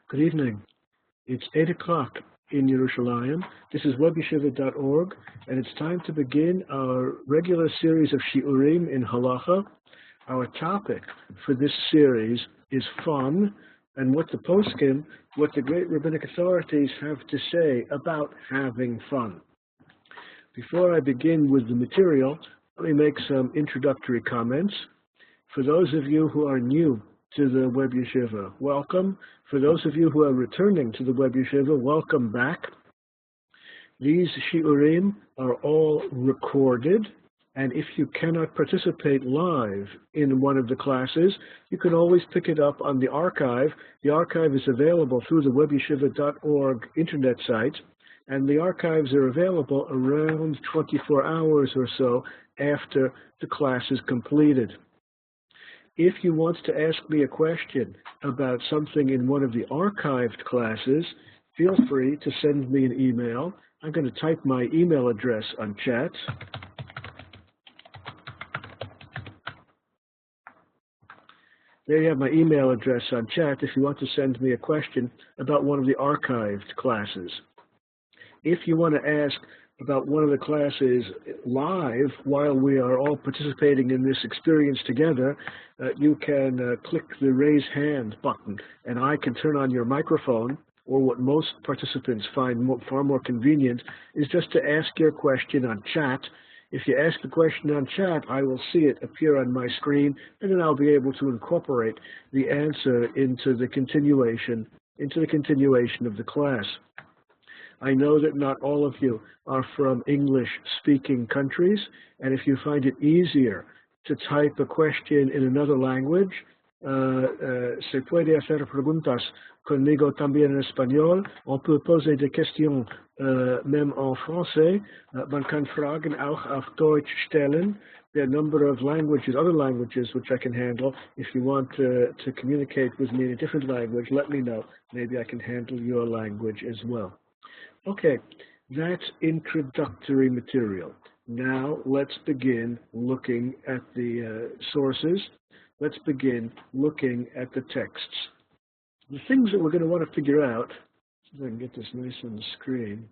Good evening. It's 8 o'clock in Yerushalayim. This is WebYeshiva.org, and it's time to begin our regular series of shiurim in halacha. Our topic for this series is fun, and what the poskim, what the great rabbinic authorities have to say about having fun. Before I begin with the material, let me make some introductory comments. For those of you who are new to the Web Yeshiva, welcome. For those of you who are returning to the Web Yeshiva, welcome back. These shiurim are all recorded, and if you cannot participate live in one of the classes, you can always pick it up on the archive. The archive is available through the WebYeshiva.org internet site, and the archives are available around 24 hours or so after the class is completed. If you want to ask me a question about something in one of the archived classes, feel free to send me an email. I'm going to type my email address on chat. There you have my email address on chat if you want to send me a question about one of the archived classes. If you want to ask about one of the classes live while we are all participating in this experience together, you can click the raise hand button, and I can turn on your microphone, or what most participants find far more convenient is just to ask your question on chat. If you ask the question on chat, I will see it appear on my screen, and then I'll be able to incorporate the answer into the continuation of the class. I know that not all of you are from English-speaking countries, and if you find it easier to type a question in another language, se puede hacer preguntas conmigo también en español. On peut poser des questions même en français. Man kann Fragen auch auf Deutsch stellen. There are a number of languages, other languages, which I can handle. If you want to communicate with me in a different language, let me know. Maybe I can handle your language as well. Okay, that's introductory material. Now let's begin looking at the sources. Let's begin looking at the texts. The things that we're going to want to figure out, if I can get this nice on the screen.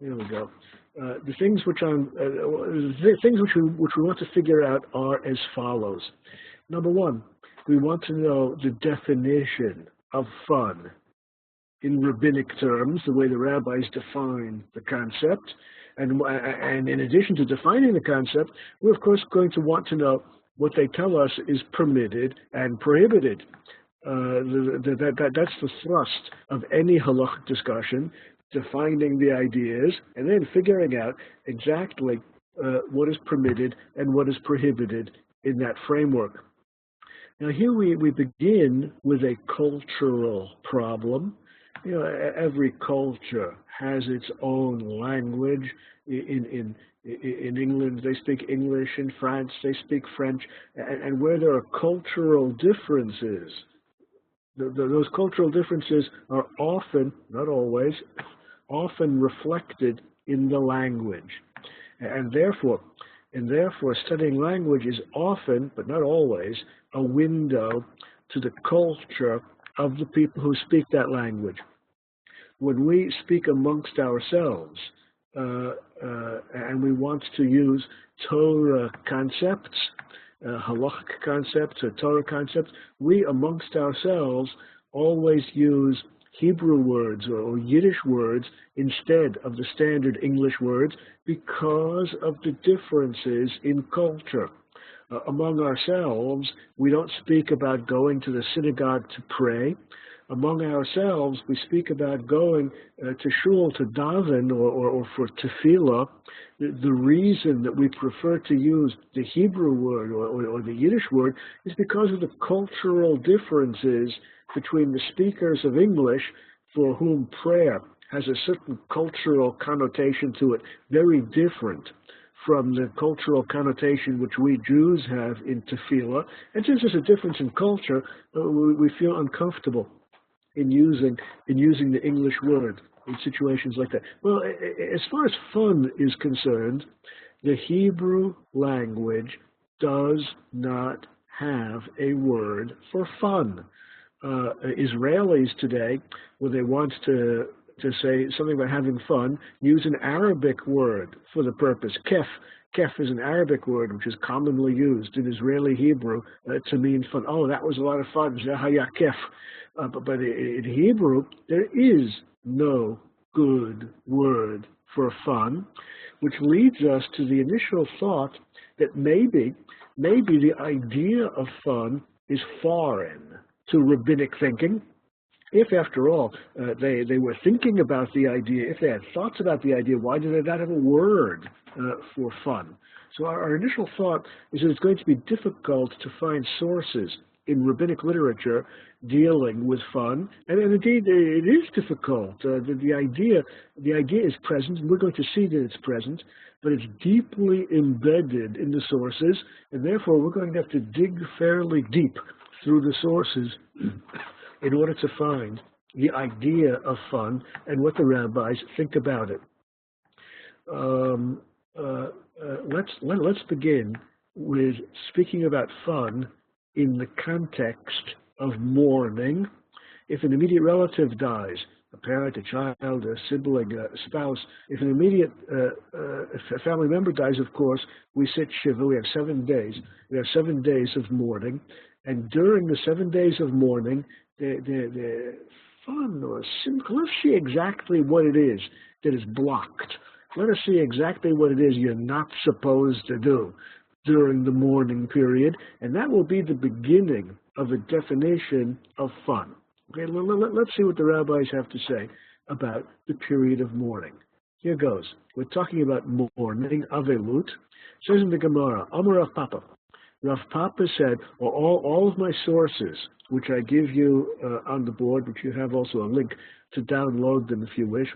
There we go. The things which we want to figure out are as follows. Number one, we want to know the definition of fun in rabbinic terms, the way the rabbis define the concept. And in addition to defining the concept, we're of course going to want to know what they tell us is permitted and prohibited. That's the thrust of any halachic discussion, defining the ideas and then figuring out exactly what is permitted and what is prohibited in that framework. Now here we begin with a cultural problem. You know, every culture has its own language. In England, they speak English. In France, they speak French. And where there are cultural differences, those cultural differences are often, not always, often reflected in the language. And therefore, studying language is often, but not always, a window to the culture of the people who speak that language. When we speak amongst ourselves and we want to use Torah concepts, halachic concepts or Torah concepts, we amongst ourselves always use Hebrew words or Yiddish words instead of the standard English words because of the differences in culture. Among ourselves, we don't speak about going to the synagogue to pray. Among ourselves, we speak about going to shul to daven or for tefillah. The reason that we prefer to use the Hebrew word or the Yiddish word is because of the cultural differences between the speakers of English, for whom prayer has a certain cultural connotation to it, very different from the cultural connotation which we Jews have in tefillah. And since there's a difference in culture, we feel uncomfortable in using the English word in situations like that. Well, as far as fun is concerned, the Hebrew language does not have a word for fun. Israelis today, when they want to say something about having fun, use an Arabic word for the purpose. Kef. Kef is an Arabic word which is commonly used in Israeli Hebrew to mean fun. Oh, that was a lot of fun. Zehaya kef. But in Hebrew, there is no good word for fun, which leads us to the initial thought that maybe the idea of fun is foreign to rabbinic thinking. If, after all, they were thinking about the idea, if they had thoughts about the idea, why did they not have a word for fun? So our initial thought is that it's going to be difficult to find sources in rabbinic literature dealing with fun, and indeed it is difficult. The idea is present, and we're going to see that it's present, but it's deeply embedded in the sources, and therefore we're going to have to dig fairly deep through the sources in order to find the idea of fun and what the rabbis think about it. Let's begin with speaking about fun in the context of mourning. If an immediate relative dies, a parent, a child, a sibling, a spouse, if an immediate if a family member dies, of course, we sit shiva. We have 7 days. We have 7 days of mourning, and during the 7 days of mourning, the fun or simple. Let's see exactly what it is that is blocked. Let us see exactly what it is you're not supposed to do during the mourning period, and that will be the beginning of a definition of fun. Okay, let's see what the rabbis have to say about the period of mourning. Here goes. We're talking about mourning, avelut. It says in the Gemara, Amar Rav Papa. Rav Papa said, well, all of my sources, which I give you on the board, which you have also a link to download them if you wish,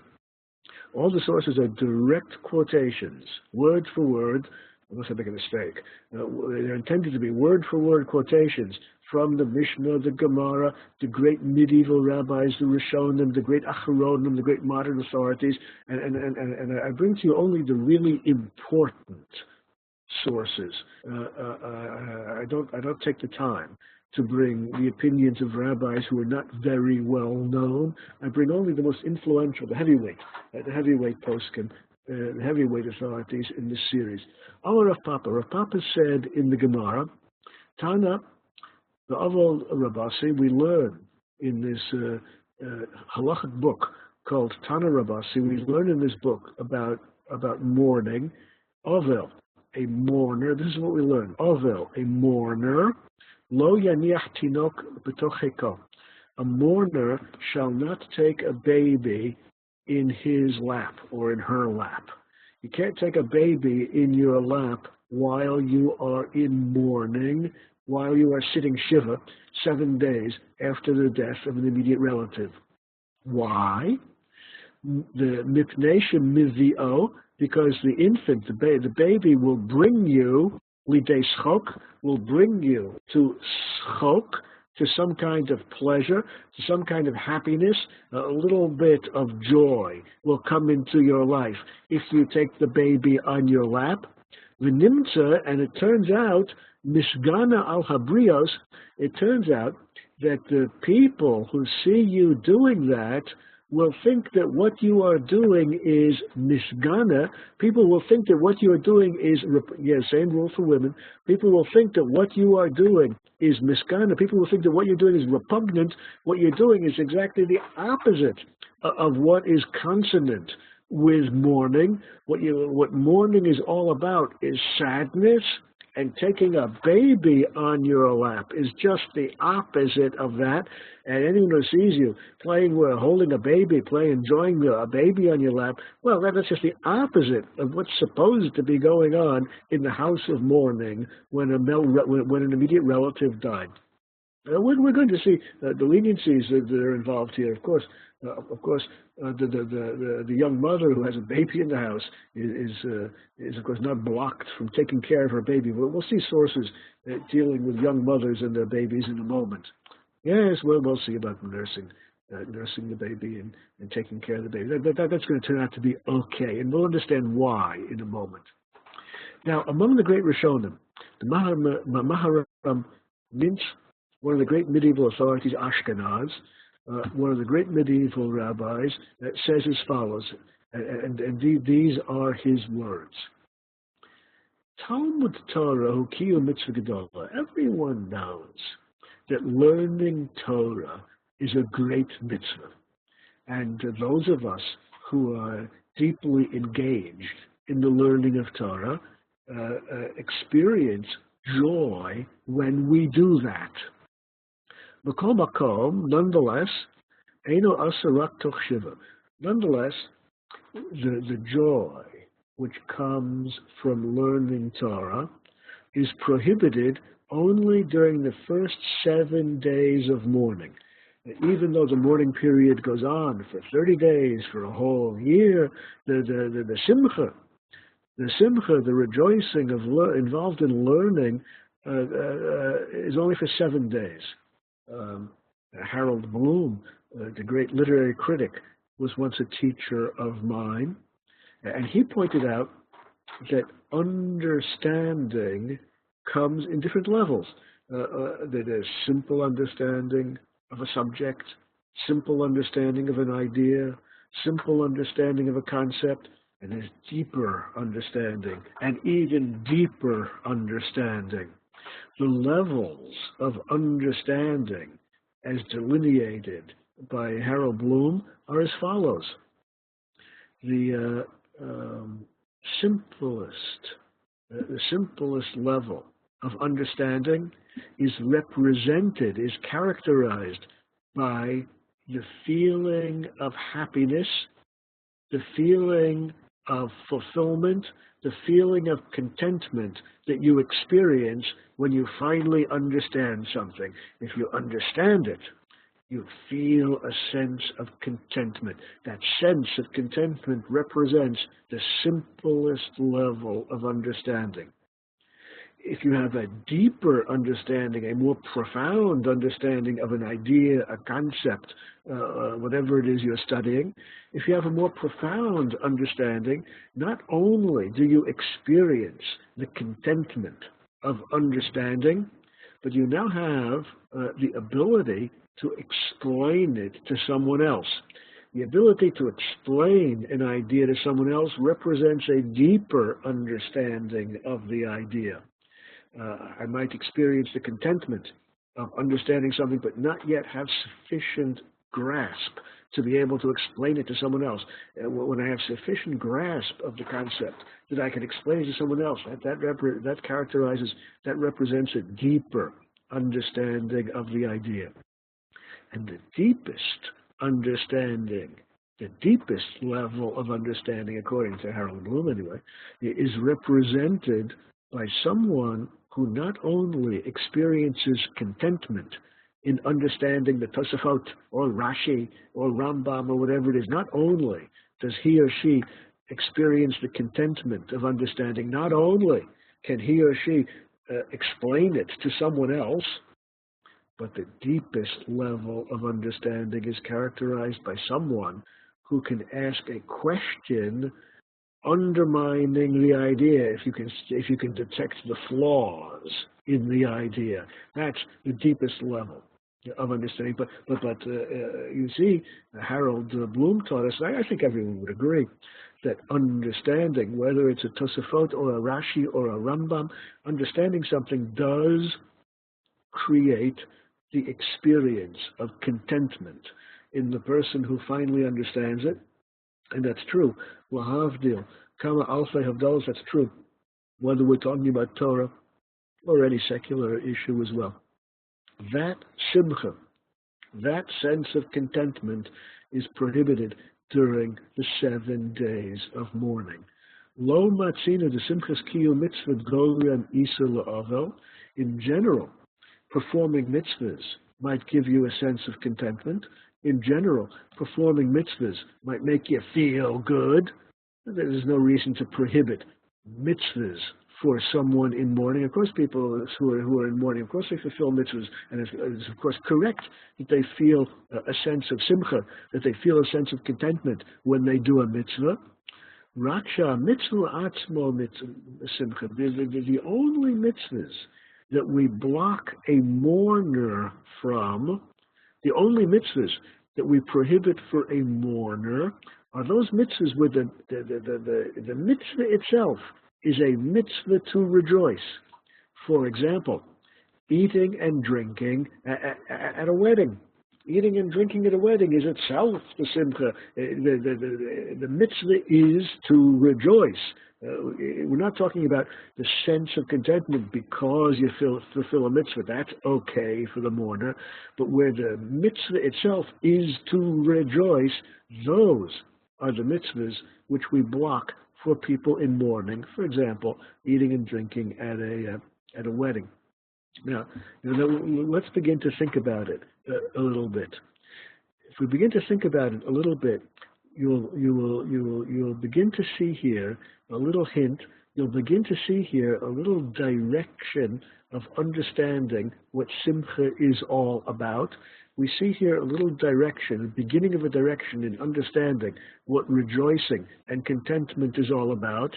all the sources are direct quotations, word for word, unless I make a mistake. They're intended to be word-for-word quotations from the Mishnah, the Gemara, the great medieval rabbis, the Rishonim, the great Acharonim, the great modern authorities, and I bring to you only the really important sources. I don't take the time to bring the opinions of rabbis who are not very well known. I bring only the most influential, the heavyweight poskim, the heavyweight authorities in this series. Our Rav Papa. Rav Papa said in the Gemara, Tana, the Aval Rabasi, we learn in this halachic book called Tana Rabasi, we learn in this book about mourning. Avel, a mourner, this is what we learn. Avel, a mourner, lo yaniach tinok b'tocheko. A mourner shall not take a baby in his lap or in her lap. You can't take a baby in your lap while you are in mourning, while you are sitting shiva 7 days after the death of an immediate relative. Why? The mipnei mivio, because the infant, the baby will bring you, lidei schok, will bring you to schok, to some kind of pleasure, to some kind of happiness, a little bit of joy will come into your life if you take the baby on your lap. V'nimtza, and it turns out, mishgana al habrios, it turns out that the people who see you doing that will think that what you are doing is mishgana. People will think that what you are doing is, same rule for women. People will think that what you are doing is mishgana. People will think that what you're doing is repugnant. What you're doing is exactly the opposite of what is consonant with mourning. What mourning is all about is sadness, and taking a baby on your lap is just the opposite of that. And anyone who sees you holding a baby, enjoying a baby on your lap, well, that's just the opposite of what's supposed to be going on in the house of mourning when an immediate relative died. We're going to see the leniencies that are involved here. Of course, the young mother who has a baby in the house is of course not blocked from taking care of her baby. We'll see sources dealing with young mothers and their babies in a moment. Yes, we'll see about nursing the baby and taking care of the baby. That's going to turn out to be okay, and we'll understand why in a moment. Now, among the great Rishonim, the Maharam mints one of the great medieval authorities, Ashkenaz, one of the great medieval rabbis, says as follows, and these are his words. Talmud Torah Hukiyu Mitzvah Gedola. Everyone knows that learning Torah is a great mitzvah. And those of us who are deeply engaged in the learning of Torah experience joy when we do that. Makom makom, nonetheless, eino asarak toch shiva. Nonetheless, the joy which comes from learning Torah is prohibited only during the first 7 days of mourning. Even though the mourning period goes on for 30 days, for a whole year, the simcha, the rejoicing involved in learning is only for 7 days. Harold Bloom, the great literary critic, was once a teacher of mine, and he pointed out that understanding comes in different levels. There's simple understanding of a subject, simple understanding of an idea, simple understanding of a concept, and there's deeper understanding, and even deeper understanding. The levels of understanding, as delineated by Harold Bloom, are as follows. The simplest level of understanding is characterized by the feeling of happiness, the feeling of fulfillment, the feeling of contentment that you experience when you finally understand something. If you understand it, you feel a sense of contentment. That sense of contentment represents the simplest level of understanding. If you have a deeper understanding, a more profound understanding of an idea, a concept, whatever it is you're studying, if you have a more profound understanding, not only do you experience the contentment of understanding, but you now have the ability to explain it to someone else. The ability to explain an idea to someone else represents a deeper understanding of the idea. I might experience the contentment of understanding something, but not yet have sufficient grasp to be able to explain it to someone else. When I have sufficient grasp of the concept that I can explain it to someone else, that represents a deeper understanding of the idea. And the deepest understanding, the deepest level of understanding, according to Harold Bloom anyway, is represented by someone who not only experiences contentment in understanding the Tosafot or Rashi or Rambam or whatever it is, not only does he or she experience the contentment of understanding, not only can he or she explain it to someone else, but the deepest level of understanding is characterized by someone who can ask a question undermining the idea, if you can detect the flaws in the idea. That's the deepest level of understanding. But you see, Harold Bloom taught us, and I think everyone would agree, that understanding, whether it's a Tosafot or a Rashi or a Rambam, understanding something does create the experience of contentment in the person who finally understands it. And that's true. Lahavdil, Kama Alfei Havdalas, that's true. Whether we're talking about Torah or any secular issue as well. That simcha, that sense of contentment is prohibited during the 7 days of mourning. Lo matzina de simchas kiyu mitzvah golriam isa la'avel. In general, performing mitzvahs might give you a sense of contentment. In general, performing mitzvahs might make you feel good. There is no reason to prohibit mitzvahs for someone in mourning. Of course, people who are in mourning, of course they fulfill mitzvahs, and it's of course correct that they feel a sense of simcha, that they feel a sense of contentment when they do a mitzvah. Raksha mitzvah atzmo simcha. The only mitzvahs that we block a mourner from, the only mitzvahs that we prohibit for a mourner are those mitzvahs where the mitzvah itself is a mitzvah to rejoice. For example, eating and drinking at a wedding. Eating and drinking at a wedding is itself the simcha. The mitzvah is to rejoice. We're not talking about the sense of contentment because you fulfill a mitzvah. That's okay for the mourner. But where the mitzvah itself is to rejoice, those are the mitzvahs which we block for people in mourning. For example, eating and drinking at a wedding. Now, let's begin to think about it a little bit. If we begin to think about it a little bit, you'll begin to see here a little hint. You'll begin to see here a little direction of understanding what simcha is all about. We see here a little direction, the beginning of a direction in understanding what rejoicing and contentment is all about.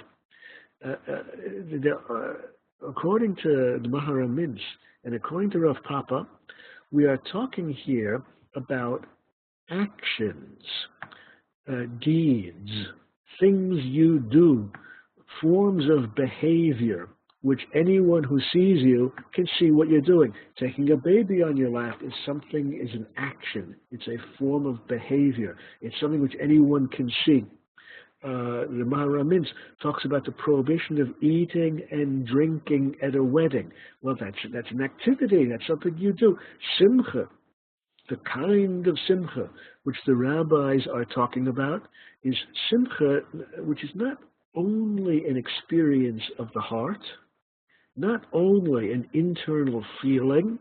According to the Maharamins and according to Rav Papa, we are talking here about actions, deeds, things you do, forms of behavior, which anyone who sees you can see what you're doing. Taking a baby on your lap is an action. It's a form of behavior. It's something which anyone can see. The Maharamins talks about the prohibition of eating and drinking at a wedding. Well, that's an activity. That's something you do. Simcha, the kind of simcha which the rabbis are talking about, is simcha which is not only an experience of the heart, not only an internal feeling,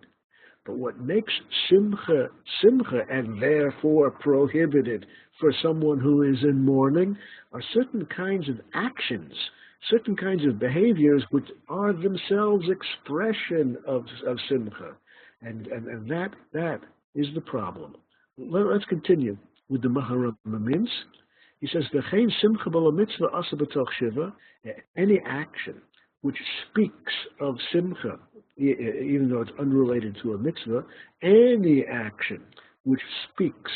but what makes simcha simcha and therefore prohibited for someone who is in mourning are certain kinds of actions, certain kinds of behaviors which are themselves expression of simcha. And that is the problem. Let's continue with the Maharamins. He says, "V'chein simcha b'la mitzvah asa b'toch shiva," any action which speaks of simcha, even though it's unrelated to a mitzvah, any action which speaks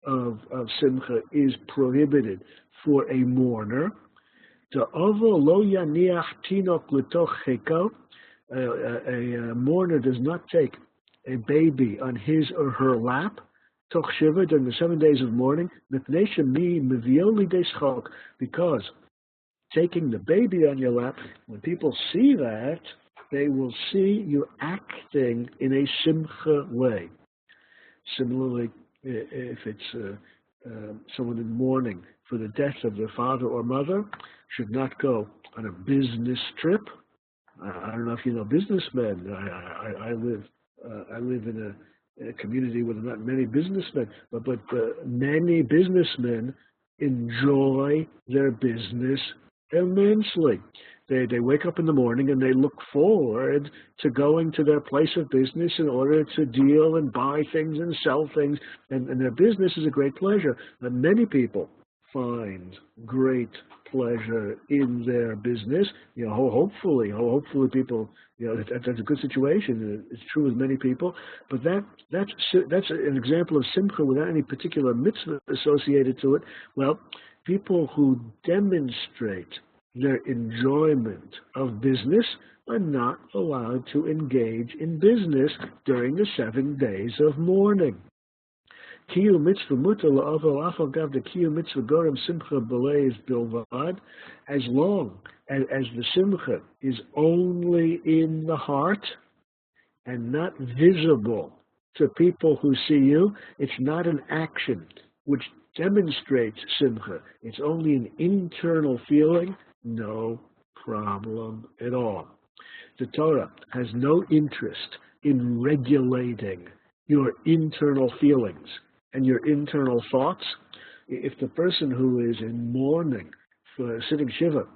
of simcha is prohibited for a mourner. A mourner does not take a baby on his or her lap toch shiva during the 7 days of mourning, because taking the baby on your lap, when people see that, they will see you acting in a simcha way. Similarly, if it's someone in mourning for the death of their father or mother, should not go on a business trip. I don't know if you know businessmen. I live in a community where there are not many businessmen, but many businessmen enjoy their business immensely. They wake up in the morning and they look forward to going to their place of business in order to deal and buy things and sell things, and their business is a great pleasure. And many people find great pleasure in their business. Hopefully people, that's a good situation. It's true with many people, but that's an example of simcha without any particular mitzvah associated to it. Well, people who demonstrate their enjoyment of business are not allowed to engage in business during the 7 days of mourning. Kiyu mitzvah mutar la'aval afal gav the kiyu mitzvah gorem simcha b'leiz bilvad, as long as the simcha is only in the heart and not visible to people who see you, it's not an action which demonstrates simcha. It's only an internal feeling. No problem at all. The Torah has no interest in regulating your internal feelings and your internal thoughts. If the person who is in mourning for sitting shiva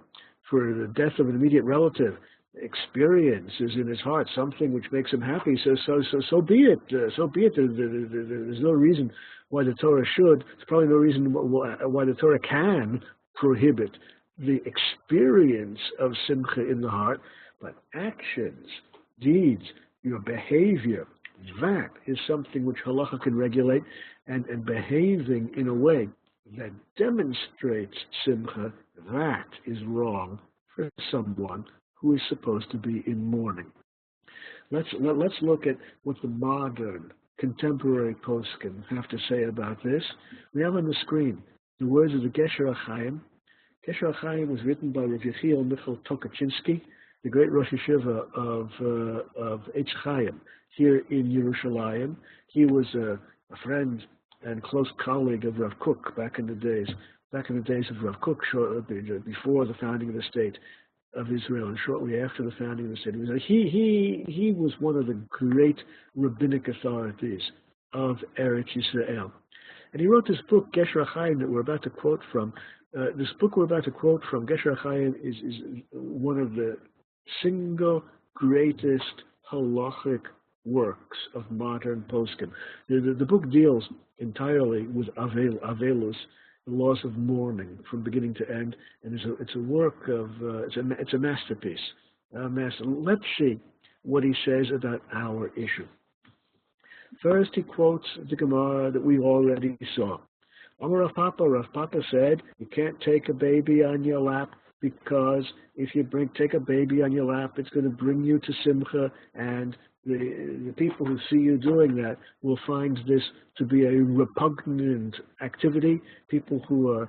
for the death of an immediate relative experiences in his heart something which makes him happy, so be it. So be it. There's no reason why the Torah should. There's probably no reason why the Torah can prohibit the experience of simcha in the heart, but actions deeds, your behavior, that is something which halacha can regulate, and behaving in a way that demonstrates simcha, that is wrong for someone who is supposed to be in mourning. Let's look at what the modern, contemporary poskim have to say about this. We have on the screen the words of the Gesher HaChaim. Gesher HaChaim was written by Rav Yechiel Michal Tokachinsky, the great Rosh Yeshiva of Eitz Chaim here in Yerushalayim. He was a friend and close colleague of Rav Kook back in the days of Rav Kook, shortly before the founding of the state of Israel and shortly after the founding of the state of Israel. He was one of the great rabbinic authorities of Eretz Yisrael. And he wrote this book, Gesher HaChaim, that we're about to quote from. This book we're about to quote from, Gesher HaChaim, is one of the single greatest halachic works of modern poskim. The book deals entirely with avelus, the loss of mourning from beginning to end, and it's a work of it's a masterpiece. Let's see what he says about our issue. First, he quotes the Gemara that we already saw. Amar Rav Papa said, you can't take a baby on your lap because if you take a baby on your lap, it's going to bring you to simcha, and the people who see you doing that will find this to be a repugnant activity. People who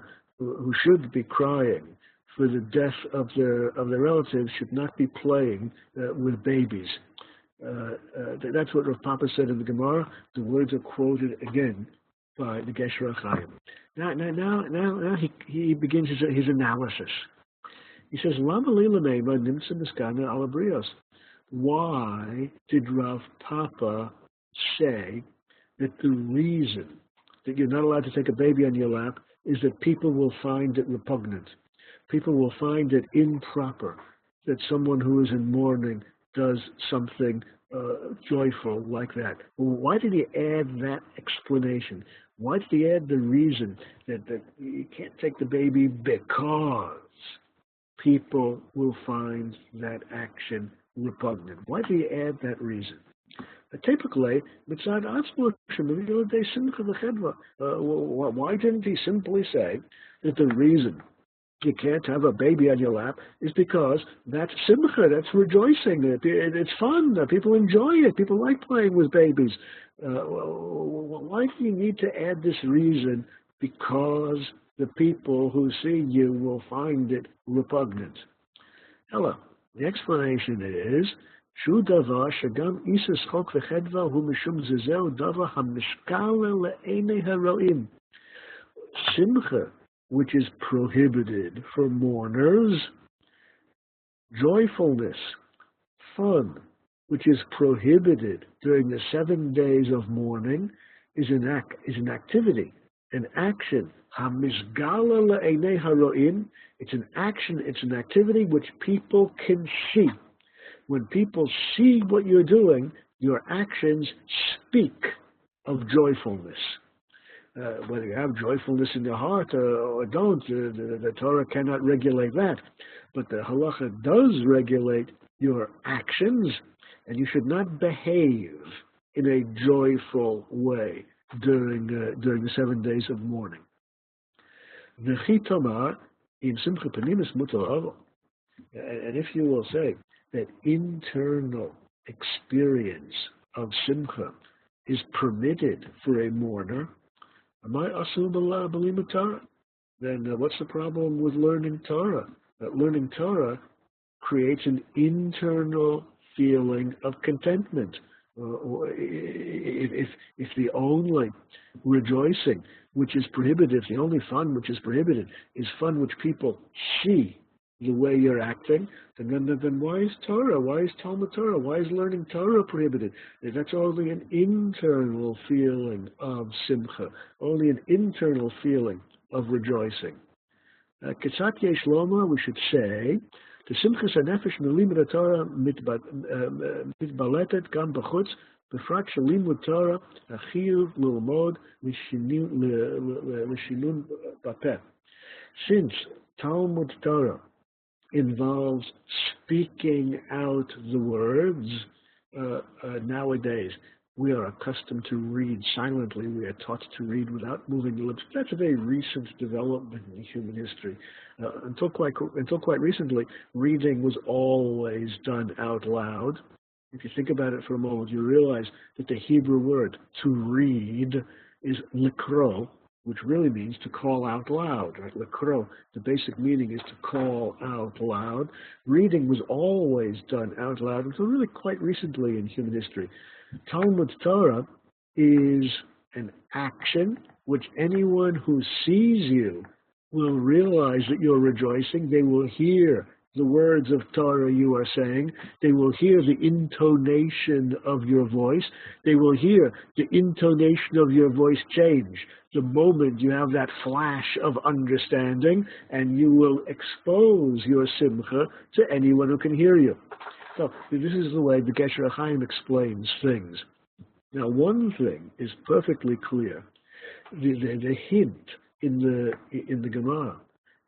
should be crying for the death of their relatives should not be playing with babies. That's what Rav Papa said in the Gemara. The words are quoted again by the Gesher HaChaim. Now he begins his analysis. He says, Lama lila meiba nimtza miskana ala brios. Why did Rav Papa say that the reason that you're not allowed to take a baby on your lap is that people will find it repugnant? People will find it improper that someone who is in mourning does something joyful like that. Well, why did he add that explanation? Why did he add the reason that you can't take the baby because people will find that action repugnant? Why did he add that reason? Typically, why didn't he simply say that the reason you can't have a baby on your lap is because that's simcha, that's rejoicing. It's fun. People enjoy it. People like playing with babies. Why do you need to add this reason? Because the people who see you will find it repugnant. Hello. The explanation is, Shu davar shagam isus chok v'chedva hu mishum zezeu davar hamishkale le'enei haroim. Simcha, which is prohibited for mourners, joyfulness, fun, which is prohibited during the 7 days of mourning, is an activity, an action. Hamishgala le'enei haroim. It's an action, it's an activity which people can see. When people see what you're doing, your actions speak of joyfulness. Whether you have joyfulness in your heart or don't, the Torah cannot regulate that. But the halacha does regulate your actions, and you should not behave in a joyful way during the 7 days of mourning. V'chi tomar im simcha panimis mutar avo. And if you will say that internal experience of simcha is permitted for a mourner, am I asul b'limud Torah? Then what's the problem with learning Torah? Learning Torah creates an internal feeling of contentment. If the only rejoicing which is prohibited, if the only fun which is prohibited is fun which people see the way you're acting, then why is Torah? Why is Talmud Torah? Why is learning Torah prohibited? That's only an internal feeling of simcha, only an internal feeling of rejoicing. Ketzat yesh lomar, we should say, the simchas hanefesh melimud Torah mitbaletet gam b'chutz b'frat shelimud Torah achiyuv l'lmod l'shinun b'peh. Since Talmud Torah involves speaking out the words, nowadays we are accustomed to read silently. We are taught to read without moving the lips. That's a very recent development in human history. Until quite recently, reading was always done out loud. If you think about it for a moment, you realize that the Hebrew word to read is likro, which really means to call out loud. Right? Likro, the basic meaning is to call out loud. Reading was always done out loud until really quite recently in human history. Talmud Torah is an action which anyone who sees you will realize that you're rejoicing. They will hear the words of Torah you are saying. They will hear the intonation of your voice. They will hear the intonation of your voice change the moment you have that flash of understanding, and you will expose your simcha to anyone who can hear you. So this is the way the Gesher Chaim explains things. Now, one thing is perfectly clear: the hint in the Gemara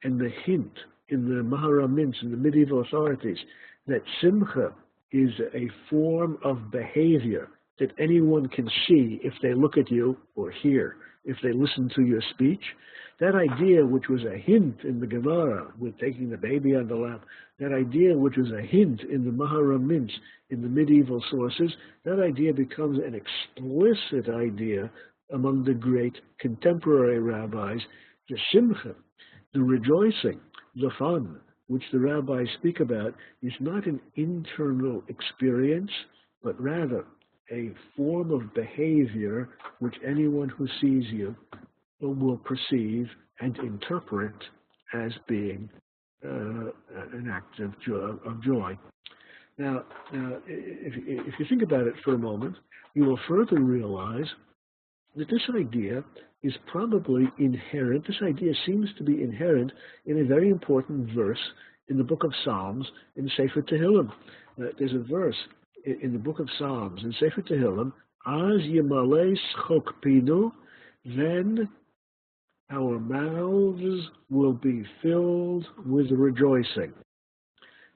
and the hint in the Maharamins and the medieval authorities that simcha is a form of behavior that anyone can see if they look at you or hear, if they listen to your speech. That idea, which was a hint in the Gemara with taking the baby on the lap, that idea, which was a hint in the Maharamins, in the medieval sources, that idea becomes an explicit idea among the great contemporary rabbis. The simcha, the rejoicing, the fun, which the rabbis speak about, is not an internal experience, but rather a form of behavior which anyone who sees you will perceive and interpret as being an act of joy. Now, if you think about it for a moment, you will further realize that this idea is probably inherent. This idea seems to be inherent in a very important verse in the book of Psalms, in Sefer Tehillim. There's a verse in the book of Psalms, in Sefer Tehillim, Az Yemalei Schok Pinu, then our mouths will be filled with rejoicing.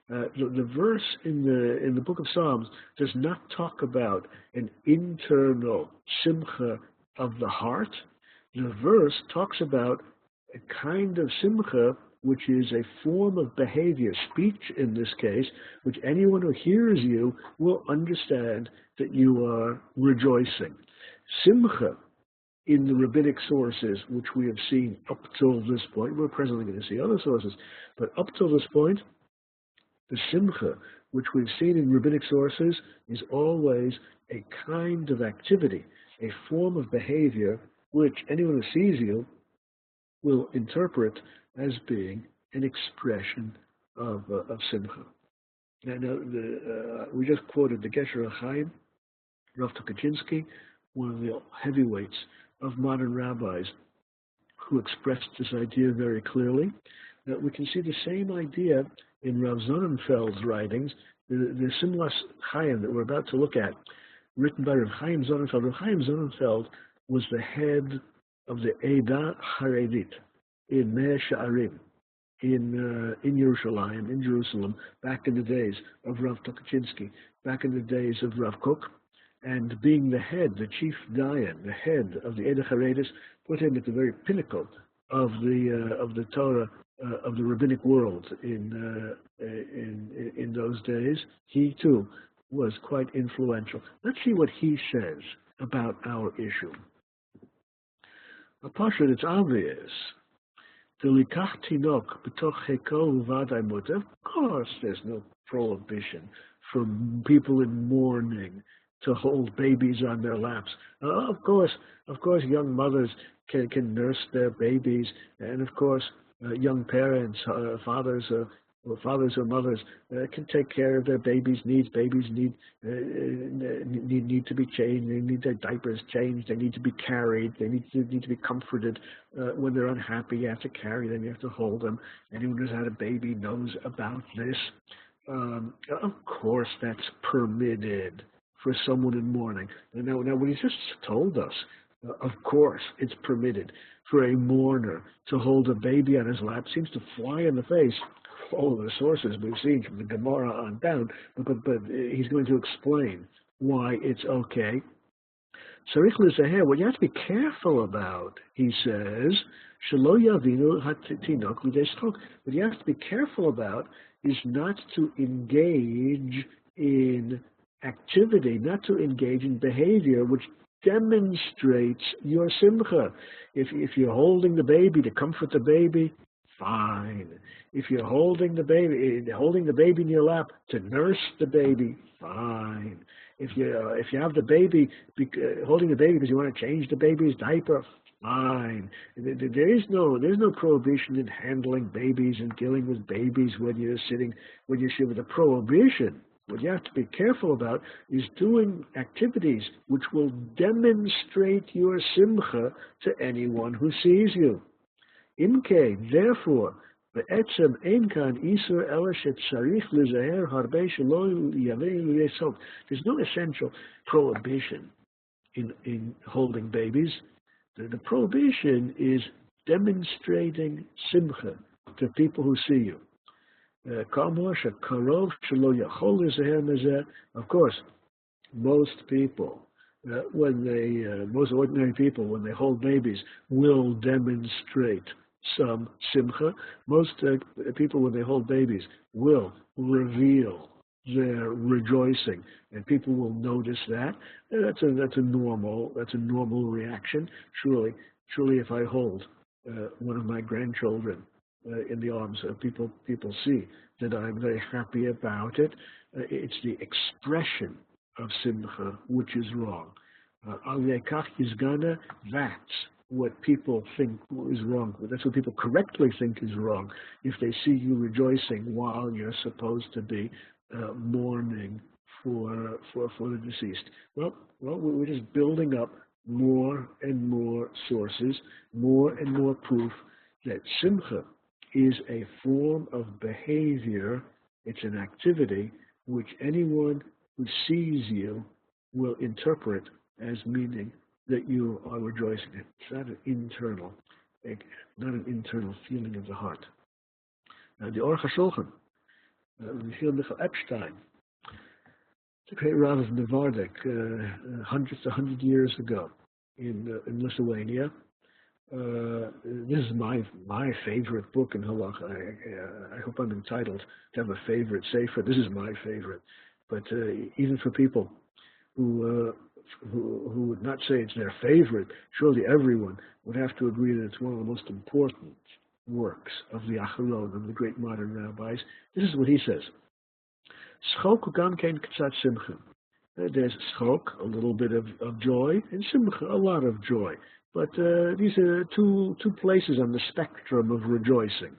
The verse in the book of Psalms does not talk about an internal simcha of the heart. The verse talks about a kind of simcha which is a form of behavior, speech in this case, which anyone who hears you will understand that you are rejoicing. Simcha in the rabbinic sources, which we have seen up till this point, we're presently going to see other sources, but up till this point, the simcha, which we've seen in rabbinic sources, is always a kind of activity, a form of behavior, which anyone who sees you will interpret as being an expression of simcha. Now, we just quoted the Gesher Chaim, Rav Tukachinsky, one of the heavyweights of modern rabbis, who expressed this idea very clearly. We can see the same idea in Rav Sonnenfeld's writings, the Simlas Chaim that we're about to look at, written by Rav Chaim Sonnenfeld. Rav Chaim Sonnenfeld was the head of the Eda Haredit in Mea Sha'arim, in Yerushalayim, in Jerusalem, back in the days of Rav Tukachinsky, back in the days of Rav Kook, and being the head, the chief dayan, the head of the Eda Haredis, put him at the very pinnacle of the Torah, of the rabbinic world in those days. He too was quite influential. Let's see what he says about our issue. Apashad, it's obvious. Of course, there's no prohibition for people in mourning to hold babies on their laps. Of course, young mothers can nurse their babies, and of course, young parents, fathers or mothers can take care of their babies' needs. Babies need to be changed. They need their diapers changed. They need to be carried. They need to be comforted. When they're unhappy, you have to carry them. You have to hold them. Anyone who's had a baby knows about this. Of course, that's permitted for someone in mourning. Now, what he just told us, of course, it's permitted for a mourner to hold a baby on his lap, seems to fly in the face all of the sources we've seen from the Gemara on down, but he's going to explain why it's okay. Tzarich lezaher, what you have to be careful about, he says, shelo yavinu hatinok l'dei schok. What you have to be careful about is not to engage in activity, not to engage in behavior which demonstrates your simcha. If you're holding the baby to comfort the baby, fine. If you're holding the baby in your lap to nurse the baby, fine. If you have the baby holding the baby because you want to change the baby's diaper, fine. There's no prohibition in handling babies and dealing with babies when you're with a prohibition. What you have to be careful about is doing activities which will demonstrate your simcha to anyone who sees you. Imke, therefore, there's no essential prohibition in holding babies. The prohibition is demonstrating simcha to people who see you. Of course, most ordinary people, when they hold babies, will demonstrate some simcha. Most people, when they hold babies, will reveal their rejoicing, and people will notice that. That's a normal reaction. Surely, if I hold one of my grandchildren in the arms, people see that I'm very happy about it. It's the expression of simcha which is wrong. That's what people think is wrong. That's what people correctly think is wrong if they see you rejoicing while you're supposed to be mourning for the deceased. Well, we're just building up more and more sources, more and more proof that simcha is a form of behavior. It's an activity which anyone who sees you will interpret as meaning that you are rejoicing. It's not an internal feeling of the heart. The Aruch HaShulchan, Michael Epstein, the great Rav of Novardok, hundreds of 100 years ago in Lithuania. This is my favorite book in halacha. I hope I'm entitled to have a favorite sefer. This is my favorite. But even for people who would not say it's their favorite, surely everyone would have to agree that it's one of the most important works of the Acharon, of the great modern rabbis. This is what he says. Schok gam kein ktsat simcha. There's schok, a little bit of joy, and simcha, a lot of joy. But these are two places on the spectrum of rejoicing.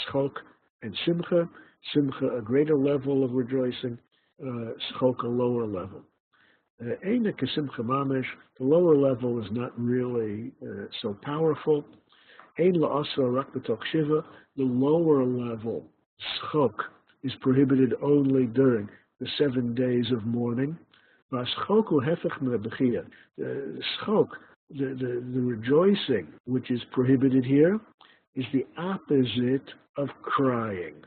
Schok and simcha. Simcha, a greater level of rejoicing. Schok, a lower level. The lower level is not really so powerful. The lower level, schok, is prohibited only during the 7 days of mourning. The schok, the rejoicing which is prohibited here, is the opposite of crying.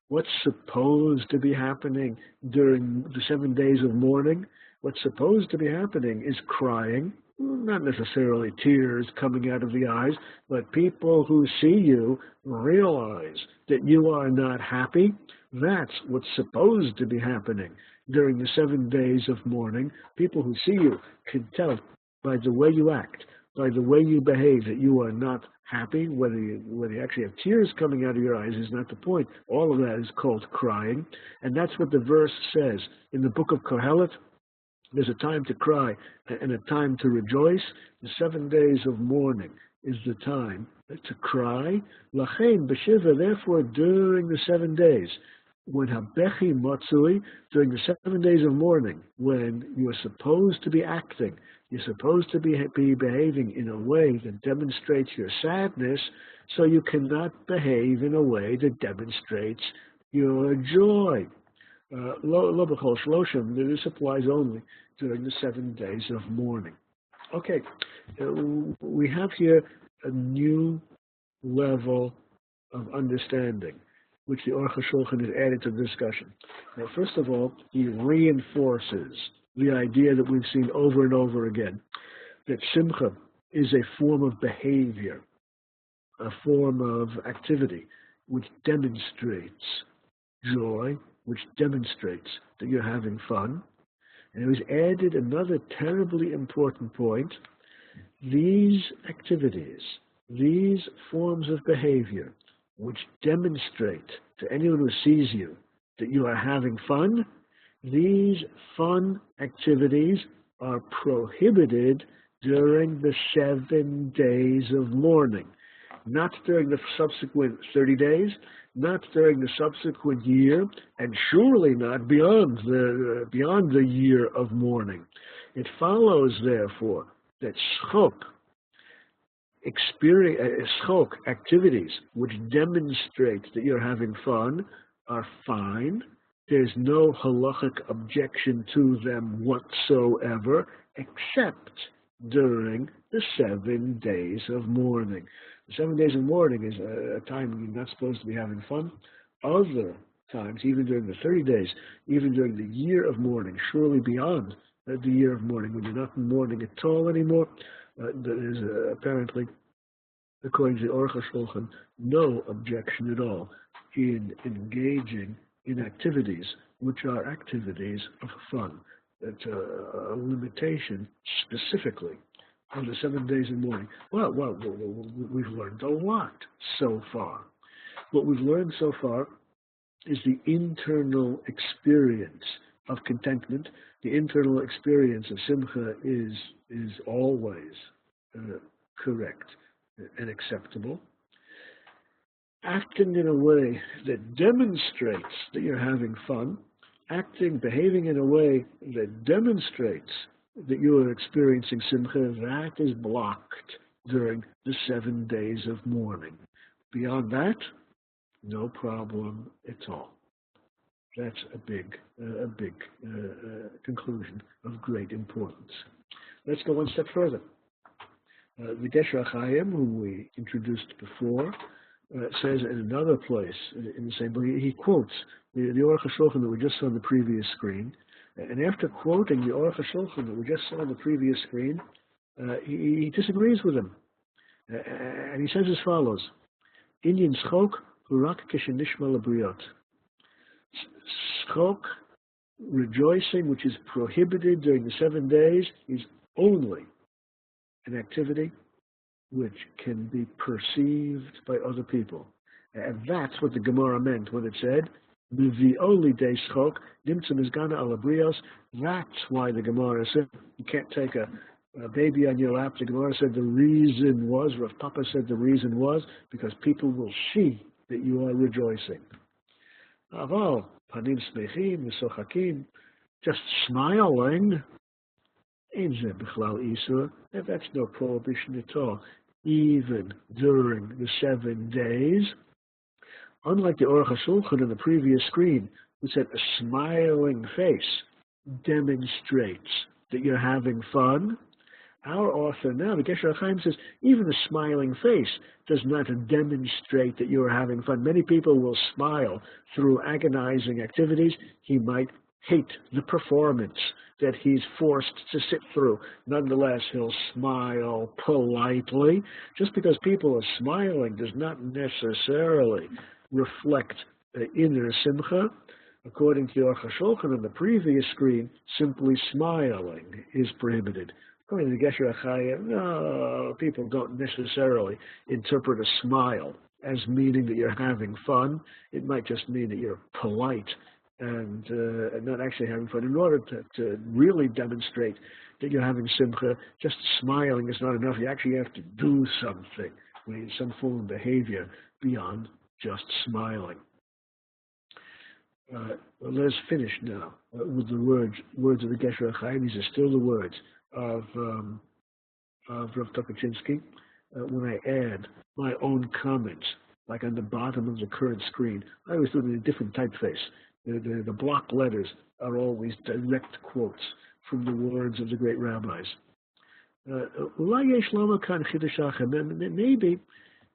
What's supposed to be happening during the 7 days of mourning? What's supposed to be happening is crying, not necessarily tears coming out of the eyes, but people who see you realize that you are not happy. That's what's supposed to be happening during the 7 days of mourning. People who see you can tell by the way you act, by the way you behave, that you are not happy. Whether you actually have tears coming out of your eyes is not the point. All of that is called crying, and that's what the verse says in the book of Kohelet. There's a time to cry and a time to rejoice. The 7 days of mourning is the time to cry. Lachein b'shiva, therefore, during the 7 days, when habechi matzui, during the 7 days of mourning, when you are supposed to be acting, you're supposed to be behaving in a way that demonstrates your sadness, so you cannot behave in a way that demonstrates your joy. Lo b'chol shloshim, this applies only during the 7 days of mourning. Okay, we have here a new level of understanding, which the Aruch HaShulchan has added to the discussion. Now, first of all, he reinforces the idea that we've seen over and over again, that simcha is a form of behavior, a form of activity, which demonstrates joy, which demonstrates that you're having fun. And it was added another terribly important point. These activities, these forms of behavior, which demonstrate to anyone who sees you that you are having fun, these fun activities are prohibited during the 7 days of mourning. Not during the subsequent 30 days, not during the subsequent year, and surely not beyond the year of mourning. It follows, therefore, that schok activities which demonstrate that you're having fun are fine. There's no halachic objection to them whatsoever, except during the 7 days of mourning. The 7 days of mourning is a time when you're not supposed to be having fun. Other times, even during the 30 days, even during the year of mourning, surely beyond the year of mourning, when you're not in mourning at all anymore, there is apparently, according to the Aruch HaShulchan, no objection at all in engaging in activities which are activities of fun. It's a limitation specifically on the 7 days of mourning. Well, we've learned a lot so far. What we've learned so far is the internal experience of contentment. The internal experience of simcha is always correct and acceptable. Acting in a way that demonstrates that you're having fun, behaving in a way that demonstrates that you are experiencing simcha, that is blocked during the 7 days of mourning. Beyond that, no problem at all. That's a big conclusion of great importance. Let's go one step further. The Gesher HaChaim, whom we introduced before, says in another place in the same book, he quotes the Aruch HaShulchan that we just saw on the previous screen, and after quoting the Aruch HaShulchan that we just saw on the previous screen, he disagrees with him, and he says as follows: Inyan schok hurak kishenishma labriot. Schok, rejoicing, which is prohibited during the 7 days, is only an activity which can be perceived by other people. And that's what the Gemara meant when it said, Mivioli de schok, nimtza mizgana alabrios. That's why the Gemara said, you can't take a baby on your lap. The Gemara said the reason was, Rav Papa said the reason was, because people will see that you are rejoicing. Aval, panim smechim, v'sochakim, just smiling, that's no prohibition at all, even during the 7 days. Unlike the Aruch HaShulchan in the previous screen, who said a smiling face demonstrates that you're having fun, our author now, the Gesher HaChaim, says even a smiling face does not demonstrate that you're having fun. Many people will smile through agonizing activities. He might hate the performance that he's forced to sit through. Nonetheless, he'll smile politely. Just because people are smiling does not necessarily reflect inner simcha. According to the Aruch HaShulchan on the previous screen, simply smiling is prohibited. According to the Gesher HaChaim, no, people don't necessarily interpret a smile as meaning that you're having fun. It might just mean that you're polite and not actually having fun. In order to really demonstrate that you're having simcha, just smiling is not enough. You actually have to do something, some form of behavior beyond just smiling. Let us finish now with the words of the Gesher HaChaim. These are still the words of Rav Tokachinsky. When I add my own comments, like on the bottom of the current screen, I always do it in a different typeface. The block letters are always direct quotes from the words of the great rabbis.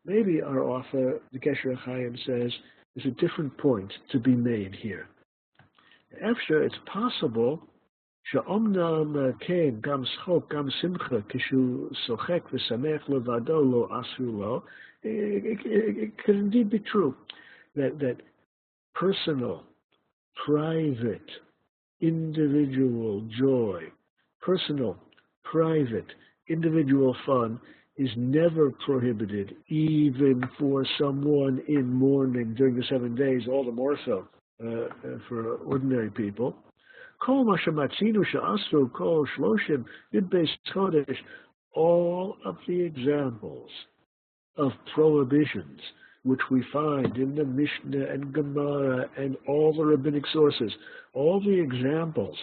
Maybe our author, the Gesher HaChaim, says there's a different point to be made here. After it's possible שאומנם כן, גם שחוק, גם שמחה, כשהוא שוחק ושמח לבדו לא אסור לו, it can indeed be true that personal, private, individual joy, personal, private, individual fun is never prohibited, even for someone in mourning during the 7 days, all the more so for ordinary people. Kol ma shematzinu she'asru kol shloshim yud-beis chodesh, all of the examples of prohibitions which we find in the Mishnah and Gemara and all the rabbinic sources, all the examples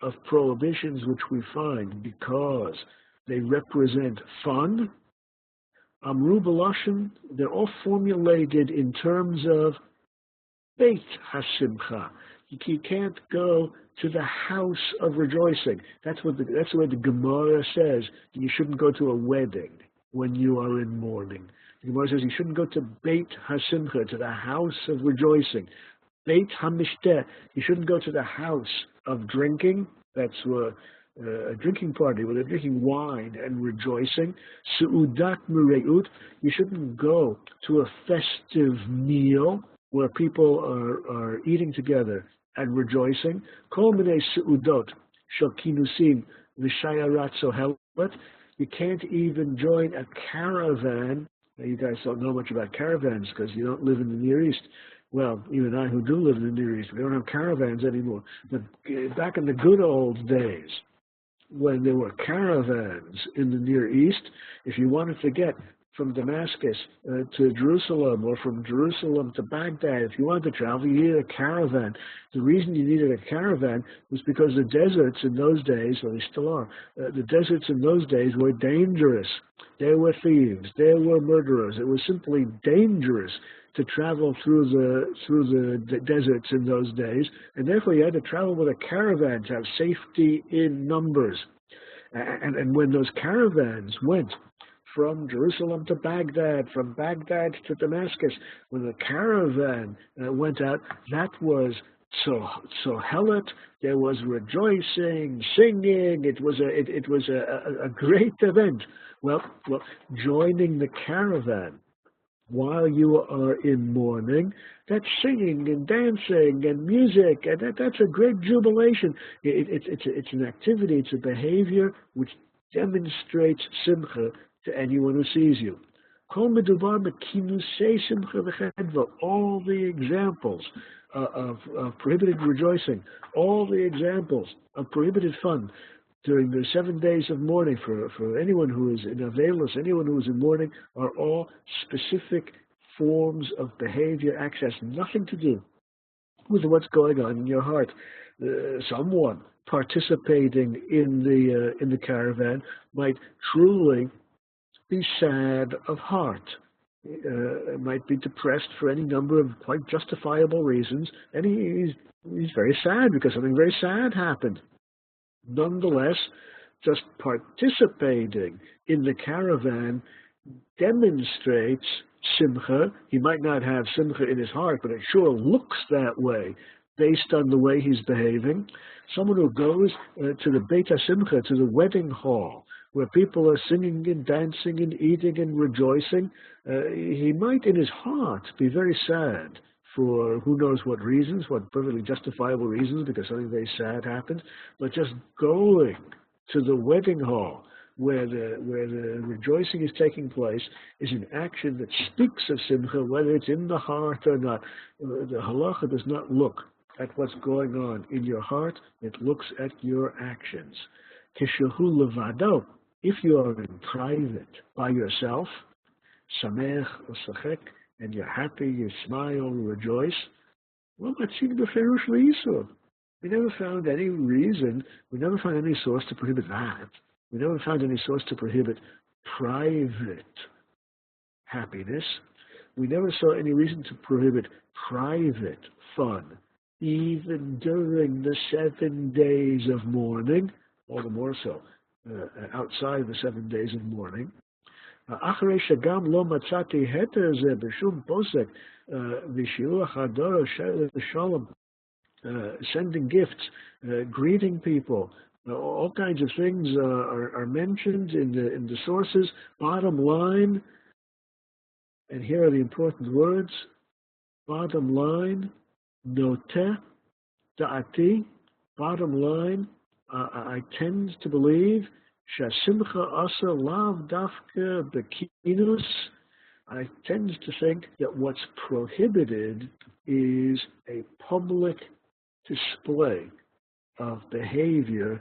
of prohibitions which we find because they represent fun, Amru b'lashon, they're all formulated in terms of Beit HaSimcha. You can't go to the house of rejoicing. That's what the Gemara says. You shouldn't go to a wedding when you are in mourning. The Gemara says you shouldn't go to Beit HaSimcha, to the house of rejoicing. Beit HaMishteh, you shouldn't go to the house of drinking. That's a drinking party where they're drinking wine and rejoicing. Su'udat Mureut, you shouldn't go to a festive meal where people are eating together and rejoicing. Kol minei su'udot shel kinusim v'shayarat sohelet. You can't even join a caravan. Now, you guys don't know much about caravans because you don't live in the Near East. Well, even I who do live in the Near East, we don't have caravans anymore. But back in the good old days, when there were caravans in the Near East, if you wanted to get from Damascus to Jerusalem, or from Jerusalem to Baghdad, if you wanted to travel, you needed a caravan. The reason you needed a caravan was because the deserts in those days, or they still are, the deserts in those days were dangerous. There were thieves, there were murderers. It was simply dangerous to travel through the deserts in those days, and therefore you had to travel with a caravan to have safety in numbers. And when those caravans went from Jerusalem to Baghdad, from Baghdad to Damascus, when the caravan went out, that was sohelet. There was rejoicing, singing. It was a great event. Well, joining the caravan while you are in mourning, that's singing and dancing and music, and that's a great jubilation. It's an activity, it's a behavior which demonstrates simcha to anyone who sees you. All the examples of prohibited rejoicing, all the examples of prohibited fun during the 7 days of mourning for anyone who is in Avelos, anyone who is in mourning, are all specific forms of behavior, acts, has nothing to do with what's going on in your heart. Someone participating in the caravan might truly be sad of heart, might be depressed for any number of quite justifiable reasons, and he's very sad because something very sad happened. Nonetheless, just participating in the caravan demonstrates simcha. He might not have simcha in his heart, but it sure looks that way based on the way he's behaving. Someone who goes to the Beit HaSimcha, to the wedding hall, where people are singing and dancing and eating and rejoicing, he might in his heart be very sad for who knows what reasons, what perfectly justifiable reasons, because something very sad happened. But just going to the wedding hall where the rejoicing is taking place is an action that speaks of simcha, whether it's in the heart or not. The halacha does not look at what's going on in your heart, it looks at your actions. Kishehu levado, if you are in private by yourself, samech or sachek, and you're happy, you smile, you rejoice, well, that's seen beferush le'isur. We never found any reason, we never found any source to prohibit that. We never found any source to prohibit private happiness. We never saw any reason to prohibit private fun, even during the 7 days of mourning, all the more so outside the 7 days of mourning. אחרי שגם לא מצאתי היתר זה בשום פוסק ושיעור הדור של שלום sending gifts, greeting people. All kinds of things are mentioned in the sources. Bottom line, and here are the important words. Bottom line, noteh da'ati. Bottom line, I tend to believe shasimcha asa lav dafka bekinus. I tend to think that what's prohibited is a public display of behavior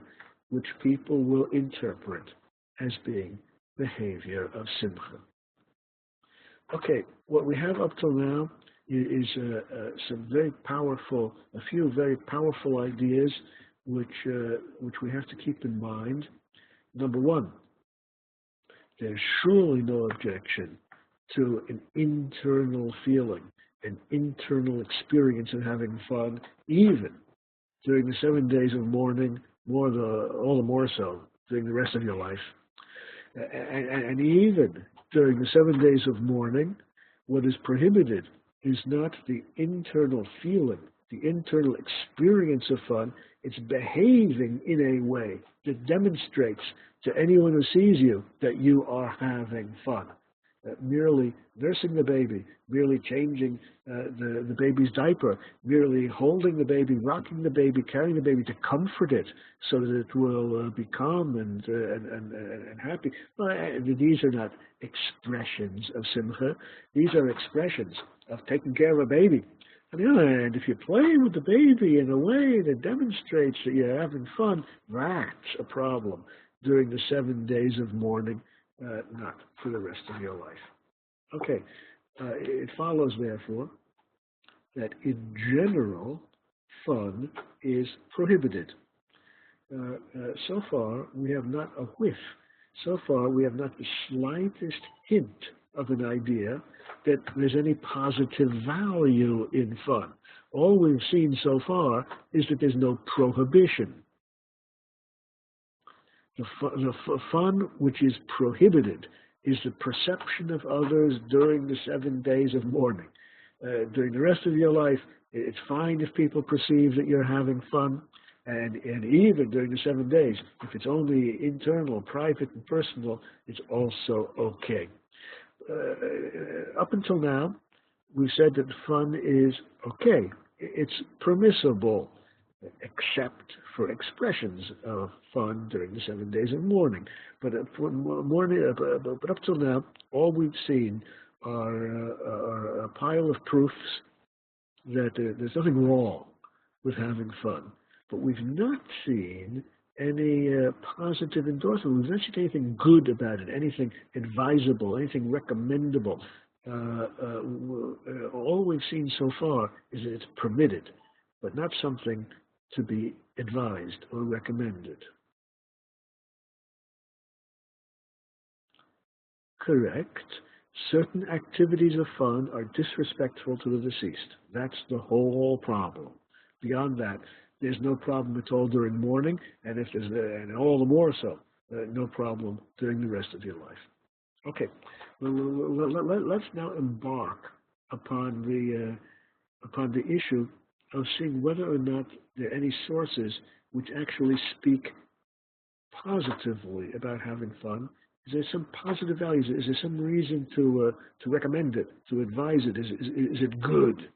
which people will interpret as being behavior of simcha. Okay, what we have up till now is a few very powerful ideas which we have to keep in mind. Number one, there's surely no objection to an internal feeling, an internal experience of having fun, even during the 7 days of mourning, all the more so during the rest of your life. And even during the 7 days of mourning, what is prohibited is not the internal feeling, the internal experience of fun. It's behaving in a way that demonstrates to anyone who sees you that you are having fun. Merely nursing the baby, merely changing the baby's diaper, merely holding the baby, rocking the baby, carrying the baby to comfort it so that it will be calm and happy. Well, these are not expressions of simcha. These are expressions of taking care of a baby. On the other hand, if you play with the baby in a way that demonstrates that you're having fun, that's a problem during the 7 days of mourning. Not for the rest of your life. Okay, it follows, therefore, that in general, fun is prohibited. So far, we have not a whiff. So far, we have not the slightest hint of an idea that there's any positive value in fun. All we've seen so far is that there's no prohibition. The fun which is prohibited is the perception of others during the 7 days of mourning. During the rest of your life, it's fine if people perceive that you're having fun, and even during the 7 days, if it's only internal, private, and personal, it's also okay. Up until now, we've said that fun is okay. It's permissible, except for expressions of fun during the 7 days of mourning. But up till now, all we've seen are a pile of proofs that there's nothing wrong with having fun. But we've not seen any positive endorsement. We've not seen anything good about it, anything advisable, anything recommendable. All we've seen so far is that it's permitted, but not something to be advised or recommended. Correct. Certain activities of fun are disrespectful to the deceased. That's the whole problem. Beyond that, there's no problem at all during mourning, and and all the more so, no problem during the rest of your life. Okay, let's now embark upon the issue of seeing whether or not there are any sources which actually speak positively about having fun. Is there some positive values? Is there some reason to recommend it, to advise it? Is it good?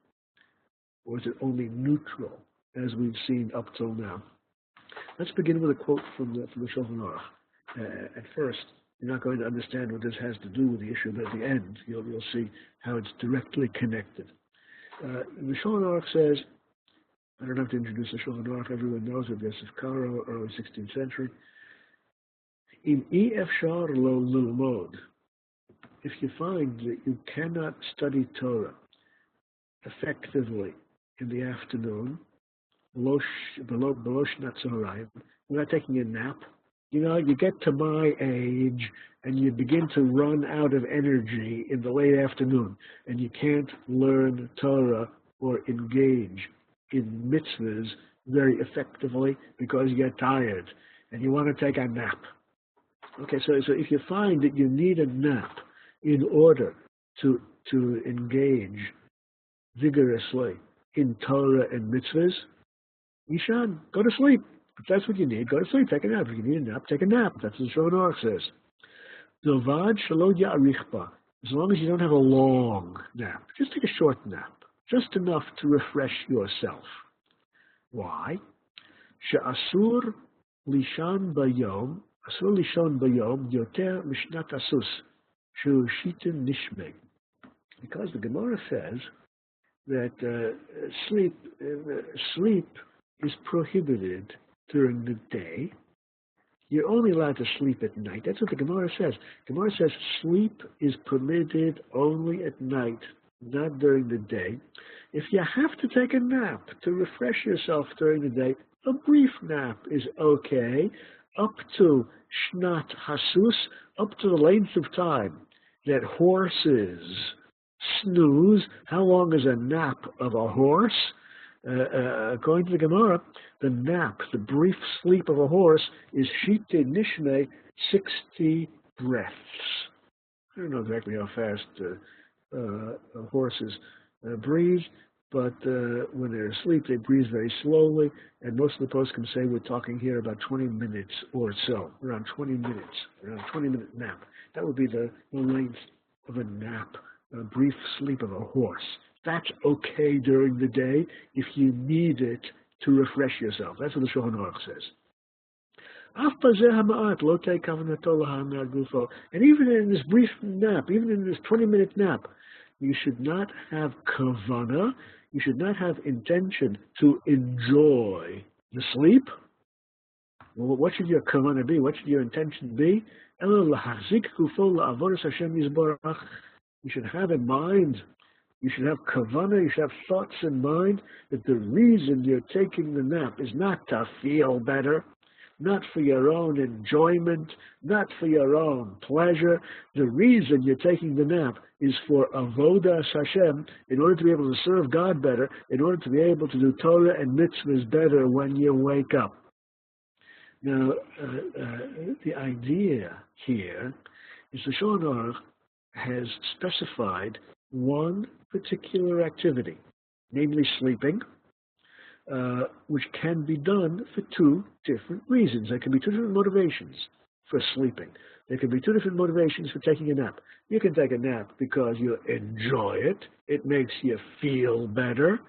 Or is it only neutral, as we've seen up till now? Let's begin with a quote from the Shulchan Aruch. At first, you're not going to understand what this has to do with the issue, but at the end, you'll see how it's directly connected. The Shulchan Aruch says, I don't have to introduce the Shulchan Aruch, everyone knows it, Yosef Karo, early 16th century. In efshar lo lilmod, if you find that you cannot study Torah effectively in the afternoon, below shnat zoharayim, without taking a nap, you get to my age and you begin to run out of energy in the late afternoon, and you can't learn Torah or engage in mitzvahs very effectively because you get tired and you want to take a nap. Okay, so if you find that you need a nap in order to engage vigorously in Torah and mitzvahs, Lishan, go to sleep. If that's what you need, go to sleep. Take a nap. If you need a nap, take a nap. That's what the Shulchan Aruch says. Bilvad shelo ya'arichba. As long as you don't have a long nap, just take a short nap, just enough to refresh yourself. Why? She'asur lishan bayom, asur lishon bayom yoter mishnat asus, shu shitin nishmei. Because the Gemara says that sleep is prohibited during the day. You're only allowed to sleep at night. That's what the Gemara says. Gemara says sleep is permitted only at night, not during the day. If you have to take a nap to refresh yourself during the day, a brief nap is okay, up to shnat hasus, up to the length of time that horses snooze. How long is a nap of a horse? According to the Gemara, the nap, the brief sleep of a horse, is shite nishme, 60 breaths. I don't know exactly how fast horses breathe, but when they're asleep, they breathe very slowly, and most of the poskim say we're talking here about 20 minutes or so, around 20 minutes, around a 20-minute nap. That would be the length of a nap, a brief sleep of a horse. That's okay during the day if you need it to refresh yourself. That's what the Shulchan Aruch says. And even in this brief nap, even in this 20-minute nap, you should not have kavana, you should not have intention to enjoy the sleep. Well, what should your kavana be? What should your intention be? You should have in mind, you should have kavana, you should have thoughts in mind that the reason you're taking the nap is not to feel better, not for your own enjoyment, not for your own pleasure. The reason you're taking the nap is for avodas Hashem, in order to be able to serve God better, in order to be able to do Torah and mitzvahs better when you wake up. Now, the idea here is the Shulchan Aruch has specified one particular activity, namely sleeping, which can be done for two different reasons. There can be two different motivations for sleeping. There can be two different motivations for taking a nap. You can take a nap because you enjoy it. It makes you feel better.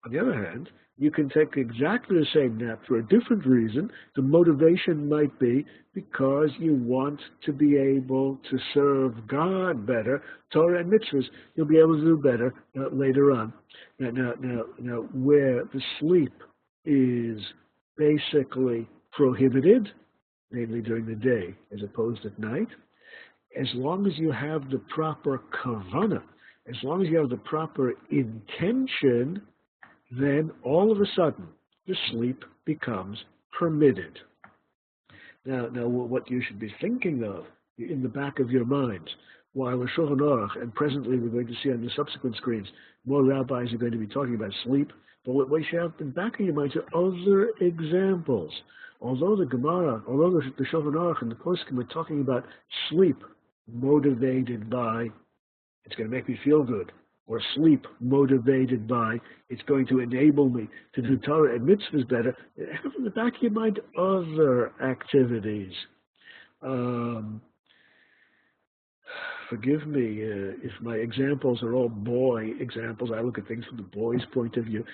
On the other hand, you can take exactly the same nap for a different reason. The motivation might be because you want to be able to serve God better. Torah and mitzvahs, you'll be able to do better later on. Now, where the sleep is basically prohibited, namely during the day as opposed at night, as long as you have the proper kavanah, as long as you have the proper intention, then all of a sudden the sleep becomes permitted. Now, what you should be thinking of in the back of your minds, while the Shulchan Aruch, and presently we're going to see on the subsequent screens, more rabbis are going to be talking about sleep, but what you should have in the back of your minds are other examples. Although the Gemara, although the Shulchan Aruch and the poskim are talking about sleep motivated by, it's going to make me feel good, or sleep motivated by, it's going to enable me to do Torah and mitzvahs better, have in the back of your mind other activities. Forgive me if my examples are all boy examples. I look at things from the boy's point of view.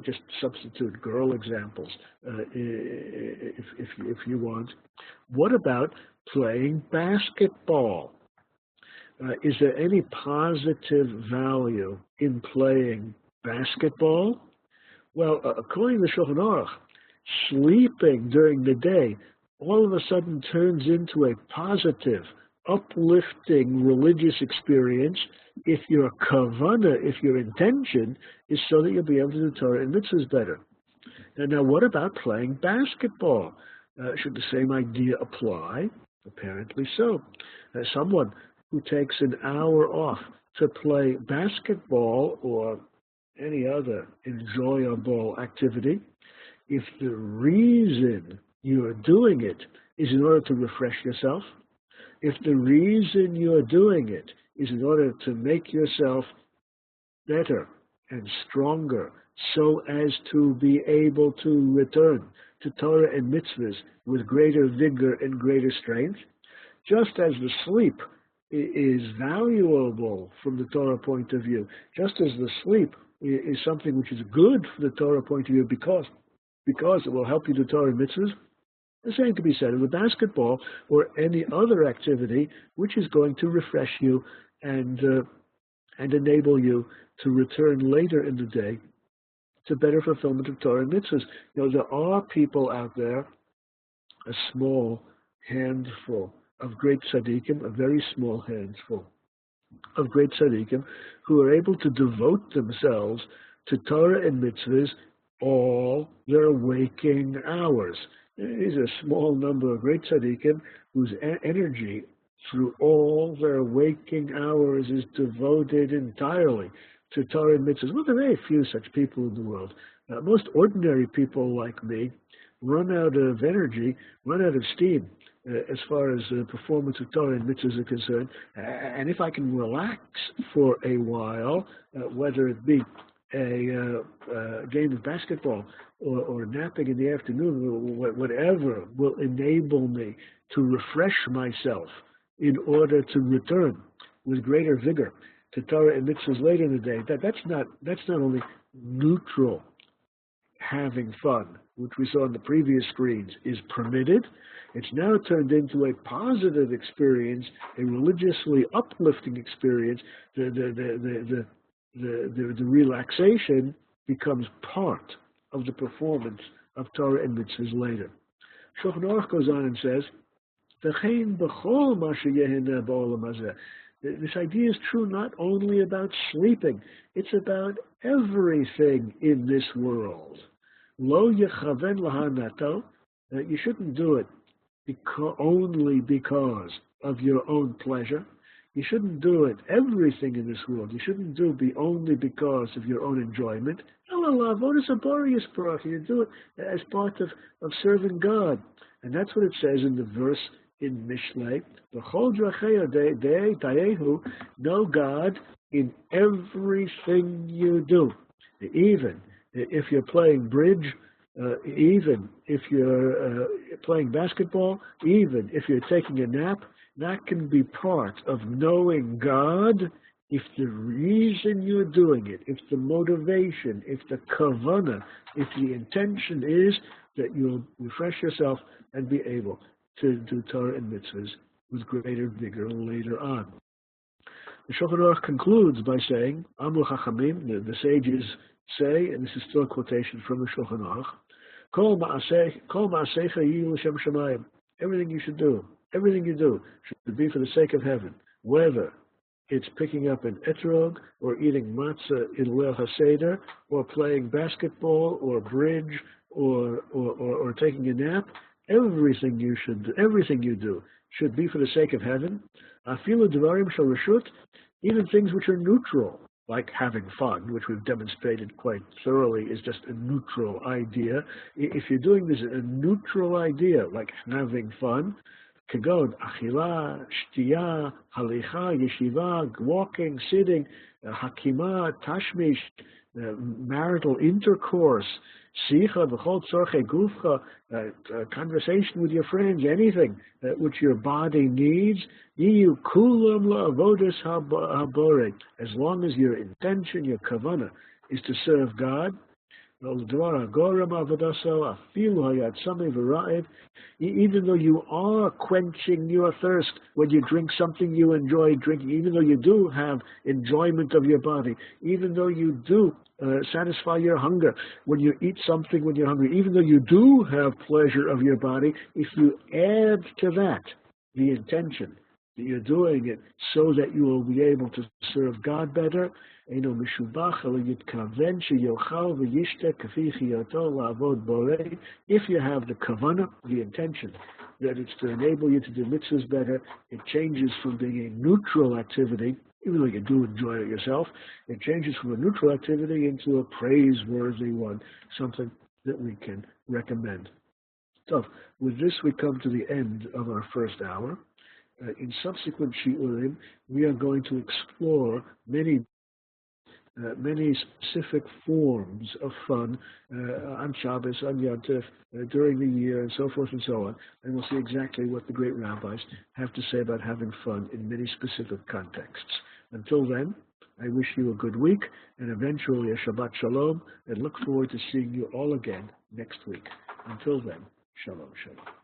Just substitute girl examples if you want. What about playing basketball? Is there any positive value in playing basketball? Well, according to the Shulchan Aruch, sleeping during the day all of a sudden turns into a positive, uplifting religious experience if your kavanah, if your intention is so that you'll be able to do Torah and mitzvahs better. Now, what about playing basketball? Should the same idea apply? Apparently so. Someone who takes an hour off to play basketball or any other enjoyable activity, if the reason you're doing it is in order to refresh yourself, if the reason you're doing it is in order to make yourself better and stronger, so as to be able to return to Torah and mitzvahs with greater vigor and greater strength, just as the sleep is valuable from the Torah point of view, just as the sleep is something which is good from the Torah point of view because it will help you do Torah and mitzvahs, the same can be said of the basketball or any other activity which is going to refresh you and enable you to return later in the day to better fulfillment of Torah and mitzvahs. There are people out there, a small handful of great tzaddikim, a very small handful of great tzaddikim, who are able to devote themselves to Torah and mitzvahs all their waking hours. There is a small number of great tzaddikim whose energy through all their waking hours is devoted entirely to Torah and mitzvahs. Well, there are very few such people in the world. Most ordinary people like me run out of energy, run out of steam as far as the performance of Torah and mitzvahs are concerned. And if I can relax for a while, whether it be a game of basketball or napping in the afternoon, whatever will enable me to refresh myself in order to return with greater vigor to Torah and mitzvahs later in the day, that's not only neutral having fun, which we saw on the previous screens, is permitted. It's now turned into a positive experience, a religiously uplifting experience. The relaxation becomes part of the performance of Torah and mitzvahs later. Shulchan Aruch goes on and says, this idea is true not only about sleeping, it's about everything in this world. Lo yechaven lahanato, you shouldn't do it only because of your own pleasure. You shouldn't do it, everything in this world, you shouldn't do it only because of your own enjoyment. You do it as part of serving God. And that's what it says in the verse in Mishlei. Know God in everything you do. Even if you're playing bridge, even if you're playing basketball, even if you're taking a nap, that can be part of knowing God if the reason you're doing it, if the motivation, if the kavanah, if the intention is that you'll refresh yourself and be able to do Torah and mitzvahs with greater vigor later on. The Shulchan Aruch concludes by saying, Amru Chachamim, the sages say, and this is still a quotation from the Shulchan Aruch, Kol ma'asecha yiyu l'shem shamayim. Everything you should do, everything you do should be for the sake of heaven, whether it's picking up an etrog, or eating matzah in Leil HaSeder, or playing basketball, or bridge, or taking a nap. Everything you do should be for the sake of heaven. Afilu devarim shel reshut, even things which are neutral, like having fun, which we've demonstrated quite thoroughly is just a neutral idea. If you're doing this a neutral idea, like having fun, kagod, achila, shtiya, halicha, yeshiva, walking, sitting, hakima, tashmish, marital intercourse, sicha, v'chol tzorchei gufcha, conversation with your friends, anything which your body needs, yiyu kulam la'avodas habore, as long as your intention, your kavanah, is to serve God. Even though you are quenching your thirst when you drink something you enjoy drinking, even though you do have enjoyment of your body, even though you do satisfy your hunger when you eat something when you're hungry, even though you do have pleasure of your body, if you add to that the intention that you're doing it so that you will be able to serve God better, if you have the kavanah, the intention, that it's to enable you to do mitzvahs better, it changes from being a neutral activity, even though you do enjoy it yourself, it changes from a neutral activity into a praiseworthy one, something that we can recommend. So, with this we come to the end of our first hour. In subsequent shiurim, we are going to explore many many specific forms of fun on Shabbos, on Yom Tov, during the year, and so forth and so on. And we'll see exactly what the great rabbis have to say about having fun in many specific contexts. Until then, I wish you a good week and eventually a Shabbat Shalom, and look forward to seeing you all again next week. Until then, Shalom, Shalom.